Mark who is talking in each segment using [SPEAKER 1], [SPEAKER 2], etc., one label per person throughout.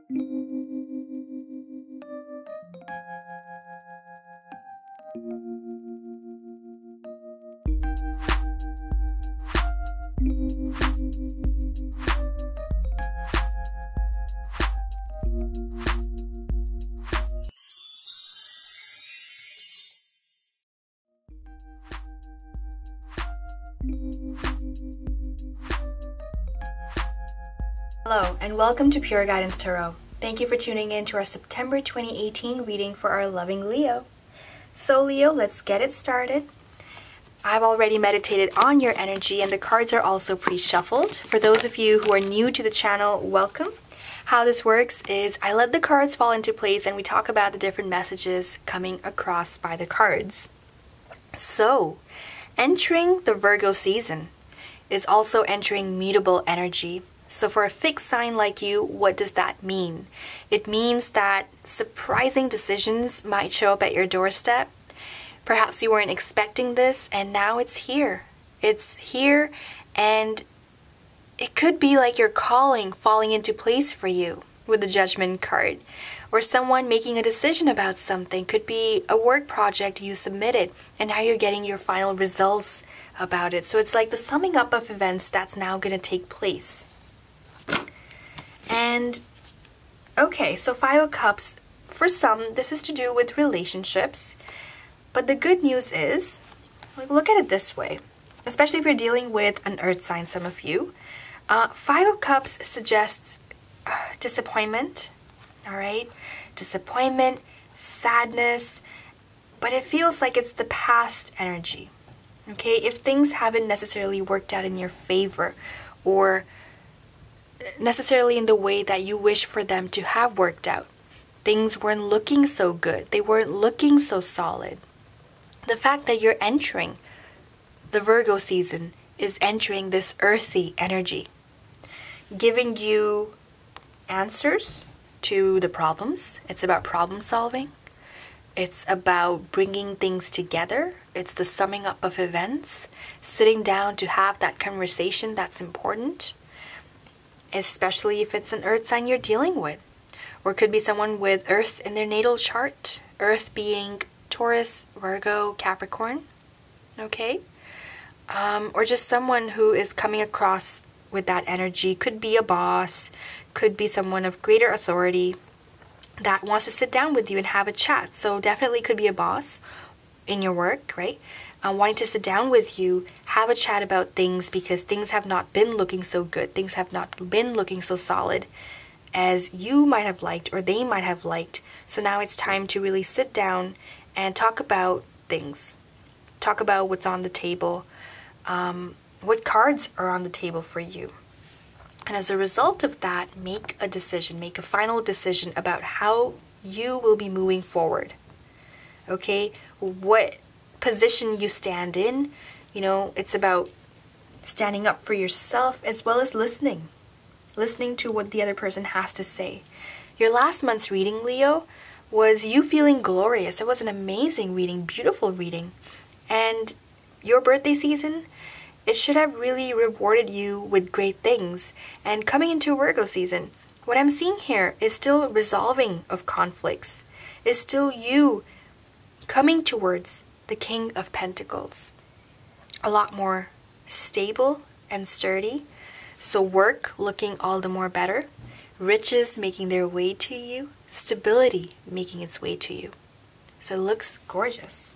[SPEAKER 1] Hello, and welcome to Pure Guidance Tarot. Thank you for tuning in to our September 2018 reading for our loving Leo. So Leo, let's get it started. I've already meditated on your energy and the cards are also pre-shuffled. For those of you who are new to the channel, welcome. How this works is I let the cards fall into place and we talk about the different messages coming across by the cards. So, entering the Virgo season is also entering mutable energy. So for a fixed sign like you, what does that mean? It means that surprising decisions might show up at your doorstep. Perhaps you weren't expecting this and now it's here. It's here and it could be like your calling falling into place for you with the Judgment card. Or someone making a decision about something. Could be a work project you submitted and now you're getting your final results about it. So it's like the summing up of events that's now going to take place. And okay, so Five of Cups, for some, this is to do with relationships. But the good news is, like, look at it this way, especially if you're dealing with an earth sign, some of you. Five of Cups suggests disappointment, all right? Disappointment, sadness, but it feels like it's the past energy, okay? If things haven't necessarily worked out in your favor or necessarily in the way that you wish for them to have worked out. Things weren't looking so good. They weren't looking so solid. The fact that you're entering the Virgo season is entering this earthy energy, giving you answers to the problems. It's about problem solving. It's about bringing things together. It's the summing up of events, sitting down to have that conversation that's important. Especially if it's an earth sign you're dealing with. Or it could be someone with earth in their natal chart. Earth being Taurus, Virgo, Capricorn. Okay? Or just someone who is coming across with that energy. Could be a boss. Could be someone of greater authority that wants to sit down with you and have a chat. So definitely could be a boss in your work, right? Wanting to sit down with you, have a chat about things because things have not been looking so good. Things have not been looking so solid as you might have liked or they might have liked. So now it's time to really sit down and talk about things. Talk about what's on the table, what cards are on the table for you. And as a result of that, make a decision, make a final decision about how you will be moving forward. Okay? What position you stand in. You know, it's about standing up for yourself as well as listening to what the other person has to say. Your last month's reading, Leo, was you feeling glorious. It was an amazing reading, beautiful reading. And your birthday season, it should have really rewarded you with great things. And coming into Virgo season, what I'm seeing here is still resolving of conflicts. Is still you coming towards the King of Pentacles. A lot more stable and sturdy. So work looking all the more better. Riches making their way to you. Stability making its way to you. So it looks gorgeous.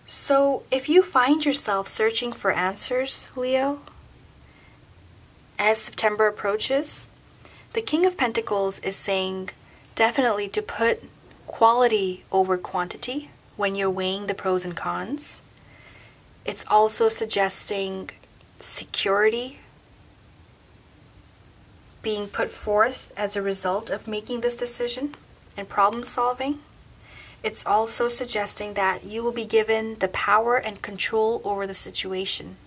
[SPEAKER 1] So if you find yourself searching for answers, Leo, as September approaches, the King of Pentacles is saying definitely to put quality over quantity when you're weighing the pros and cons. It's also suggesting security being put forth as a result of making this decision and problem solving. It's also suggesting that you will be given the power and control over the situation.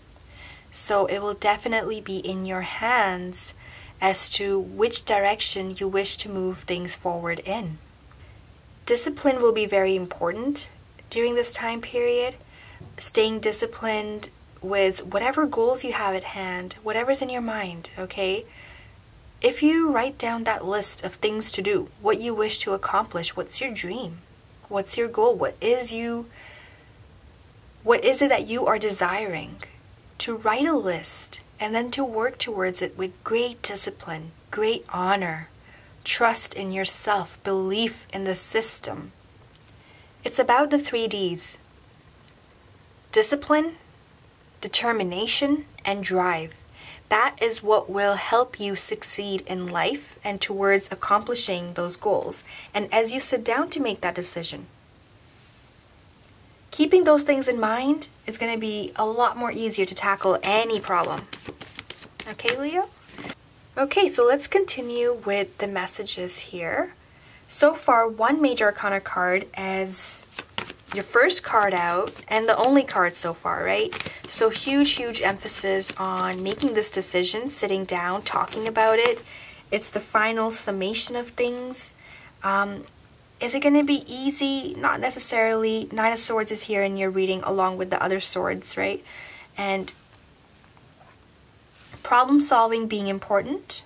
[SPEAKER 1] So it will definitely be in your hands as to which direction you wish to move things forward in. Discipline will be very important during this time period. Staying disciplined with whatever goals you have at hand, whatever's in your mind, okay? if you write down that list of things to do, what you wish to accomplish, what's your dream? What's your goal? What is it that you are desiring? To write a list and then to work towards it with great discipline, great honor, trust in yourself, belief in the system. It's about the 3 Ds: discipline, determination, and drive. That is what will help you succeed in life and towards accomplishing those goals. And as you sit down to make that decision, keeping those things in mind is going to be a lot more easier to tackle any problem. Okay, Leo? Okay, so let's continue with the messages here. So far, one Major Arcana card as your first card out and the only card so far, right? So huge emphasis on making this decision, sitting down, talking about it. It's the final summation of things. Is it going to be easy? Not necessarily. 9 of Swords is here in your reading along with the other swords, right? And problem solving being important.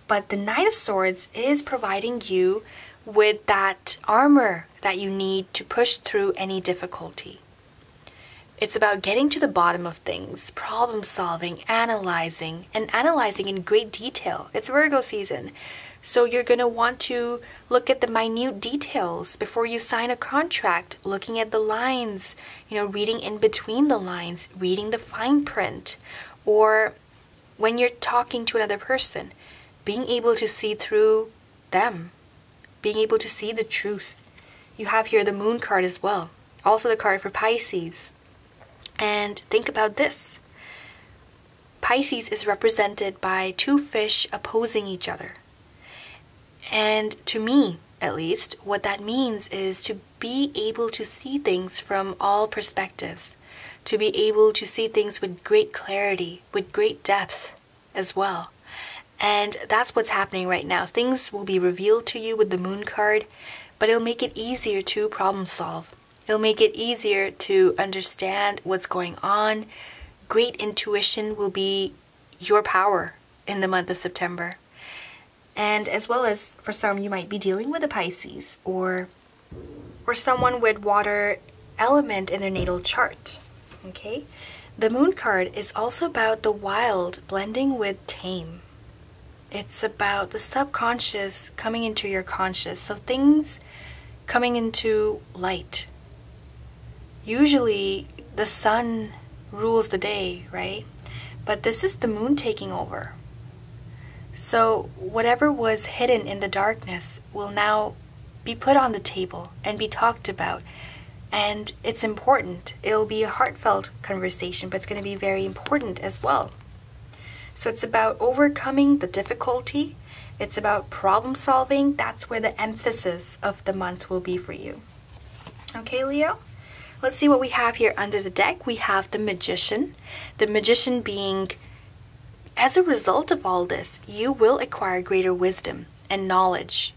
[SPEAKER 1] But the Knight of Swords is providing you with that armor that you need to push through any difficulty. It's about getting to the bottom of things, problem solving, analyzing, and analyzing in great detail. It's Virgo season. So you're going to want to look at the minute details before you sign a contract, looking at the lines, reading in between the lines, reading the fine print, or when you're talking to another person, being able to see through them, being able to see the truth. You have here the Moon card as well, also the card for Pisces. And think about this. Pisces is represented by 2 fish opposing each other. And to me, at least, what that means is to be able to see things from all perspectives, to be able to see things with great clarity, with great depth as well. And that's what's happening right now. Things will be revealed to you with the Moon card, but it'll make it easier to problem solve. It'll make it easier to understand what's going on. Great intuition will be your power in the month of September. And as well as for some, you might be dealing with a Pisces or someone with water element in their natal chart. Okay? The Moon card is also about the wild blending with tame. It's about the subconscious coming into your conscious. So things coming into light. Usually the sun rules the day, right? But this is the moon taking over. So whatever was hidden in the darkness will now be put on the table and be talked about. And it's important. It'll be a heartfelt conversation, but it's going to be very important as well. So it's about overcoming the difficulty. It's about problem solving. That's where the emphasis of the month will be for you. Okay, Leo? Let's see what we have here under the deck. We have the Magician. The Magician being, as a result of all this, you will acquire greater wisdom and knowledge.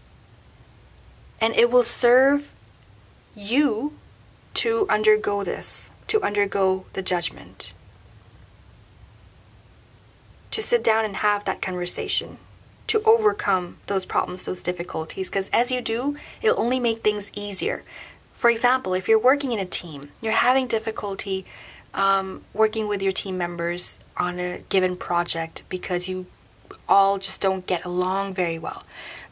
[SPEAKER 1] And it will serve you to undergo this, to undergo the judgment. To sit down and have that conversation, to overcome those problems, those difficulties, because as you do, it'll only make things easier. For example, if you're working in a team, you're having difficulty working with your team members on a given project because you all just don't get along very well.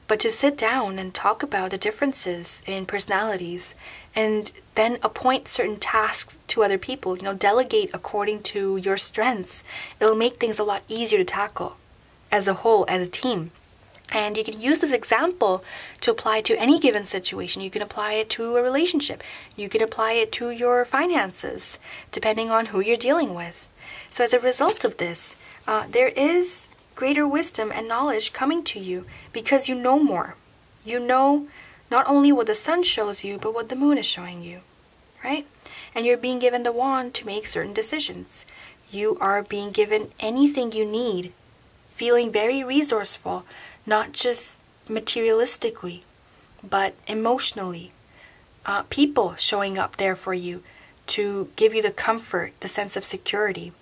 [SPEAKER 1] But to sit down and talk about the differences in personalities and then appoint certain tasks to other people, delegate according to your strengths, it'll make things a lot easier to tackle as a whole, as a team. And you can use this example to apply to any given situation. You can apply it to a relationship. You can apply it to your finances, depending on who you're dealing with. So as a result of this, there is greater wisdom and knowledge coming to you because you know more. You know not only what the sun shows you, but what the moon is showing you, right? And you're being given the wand to make certain decisions. You are being given anything you need, feeling very resourceful, not just materialistically, but emotionally. People showing up there for you to give you the comfort, the sense of security,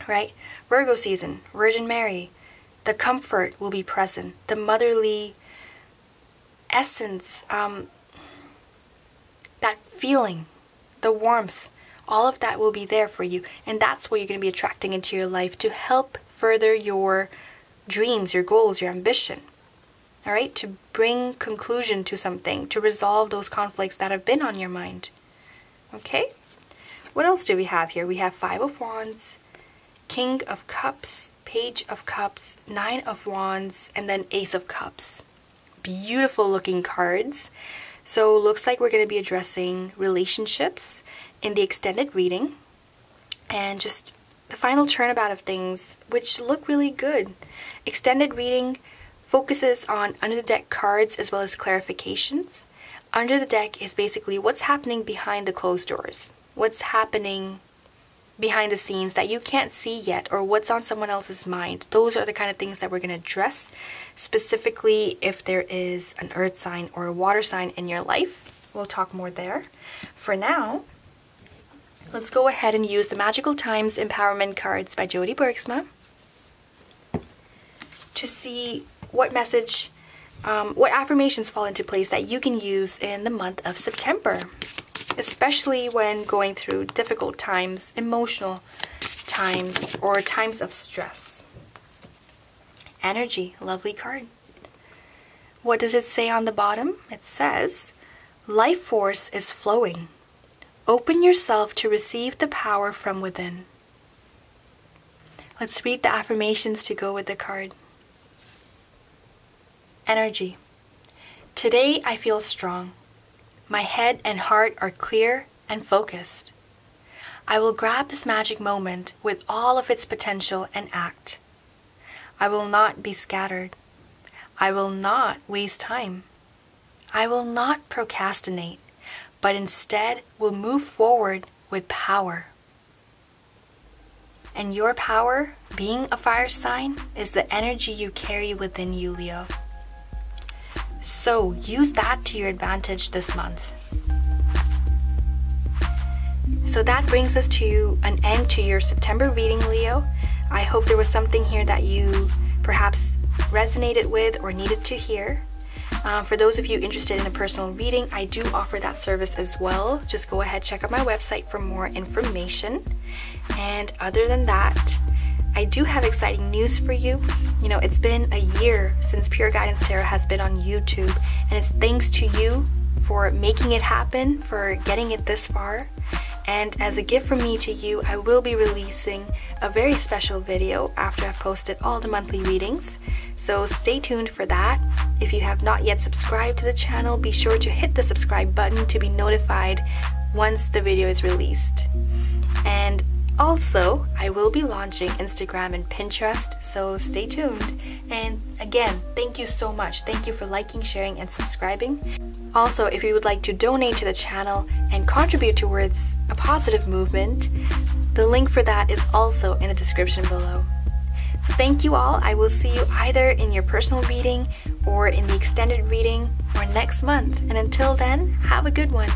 [SPEAKER 1] right? Virgo season, Virgin Mary, The comfort will be present. The motherly essence, that feeling, the warmth, all of that will be there for you. And that's what you're going to be attracting into your life to help further your dreams, your goals, your ambition. All right? To bring conclusion to something, to resolve those conflicts that have been on your mind. Okay? What else do we have here? We have Five of Wands, King of Cups, Page of Cups, Nine of Wands, and then Ace of Cups. Beautiful looking cards. So looks like we're going to be addressing relationships in the extended reading and just the final turnabout of things, which look really good. Extended reading focuses on under the deck cards as well as clarifications. Under the deck is basically what's happening behind the closed doors. What's happening behind the scenes that you can't see yet, or what's on someone else's mind. Those are the kind of things that we're going to address, specifically if there is an earth sign or a water sign in your life. We'll talk more there. For now, let's go ahead and use the Magical Times Empowerment cards by Jody Bergsma to see what message, what affirmations fall into place that you can use in the month of September, especially when going through difficult times, emotional times, or times of stress. Energy, lovely card. What does it say on the bottom? It says, life force is flowing. Open yourself to receive the power from within. Let's read the affirmations to go with the card. Energy. Today I feel strong. My head and heart are clear and focused. I will grab this magic moment with all of its potential and act. I will not be scattered. I will not waste time. I will not procrastinate, but instead will move forward with power. And your power, being a fire sign, is the energy you carry within you, Leo. So use that to your advantage this month. So that brings us to an end to your September reading, Leo. I hope there was something here that you perhaps resonated with or needed to hear. For those of you interested in a personal reading, I do offer that service as well. Just go ahead, check out my website for more information. And other than that, I do have exciting news for you. You know, it's been a year since Pure Guidance Tarot has been on YouTube, and it's thanks to you for making it happen, for getting it this far. And as a gift from me to you, I will be releasing a very special video after I've posted all the monthly readings. So stay tuned for that. If you have not yet subscribed to the channel, be sure to hit the subscribe button to be notified once the video is released. And also, I will be launching Instagram and Pinterest, so stay tuned. And again, thank you so much. Thank you for liking, sharing, and subscribing. Also, if you would like to donate to the channel and contribute towards a positive movement, the link for that is also in the description below. So thank you all. I will see you either in your personal reading or in the extended reading or next month. And until then, have a good one.